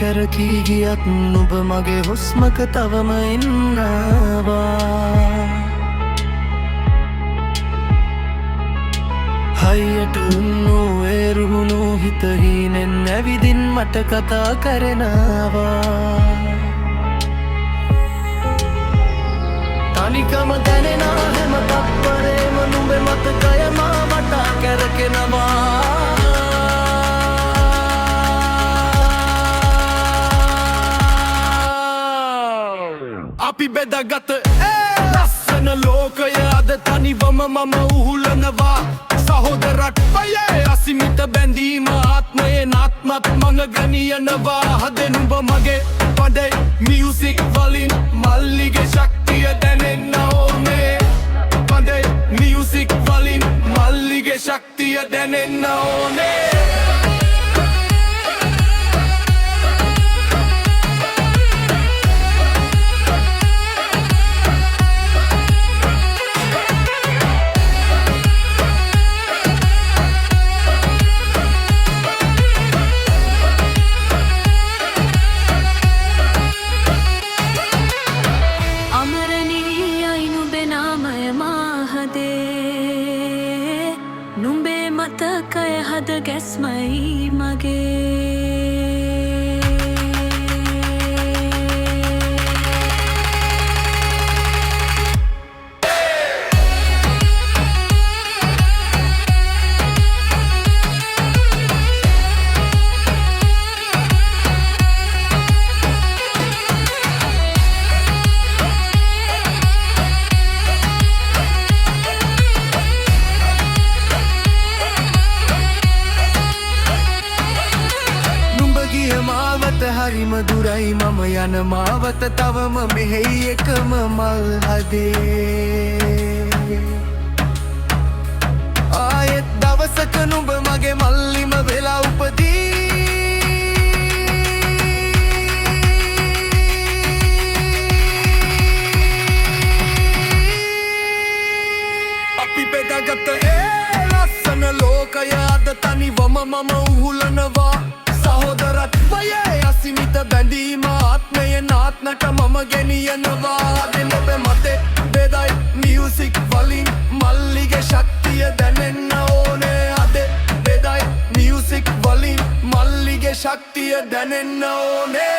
කැරකී ගියත් නුඹ මගේ හුස්මක තවම ඉන්නවා. හයියට උන්නු ඒරුණු හිත හීනෙන් ඇවිදින් මට කතා කරනවා. තනිකම දැනෙන හැම තත්පරේම නුඹේ මතකය මා වටා කැරකෙනවා. අපි බෙදාගත ලස්සන ලෝකය අද තනිවම මම උහුලනවා. සහෝදරත්වයේ අසිමිත බැඳීම ආත්මයේ නාත්මත් මඟ ගනියනවා. හදේ නුඹ මගේ පදේ මියුසික් වලින් මල්ලිගේ ශක්තිය දැනෙන්න ඕනේ. පදේ මියුසික් වලින් මල්ලිගේ ශක්තිය දැනෙන්න ඕනේ. නුඹේ මතකය හද ගැස්මයි මගේ. හරිම දුරයි මම යන මාවත තවම මෙහෙයි එකම මල් හදේ. ආයෙත් දවසක නුඹ මගේ මල්ලිම වෙලා උපදී. අපි බෙදාගත්ත ලස්සන ලෝකය අද තනිවම මම උහුලනවා. සහෝදරත්වයේ අසිමිත බැඳීම ආත්මයේ නාත්මට මම ගෙනියනවා. අද නුඹේ මතේ බෙදයි මියුසික් වලින් මල්ලිගේ ශක්තිය දැනෙන්න ඕනේ. අද බෙදයි මියුසික් වලින් මල්ලිගේ ශක්තිය දැනෙන්න ඕනේ.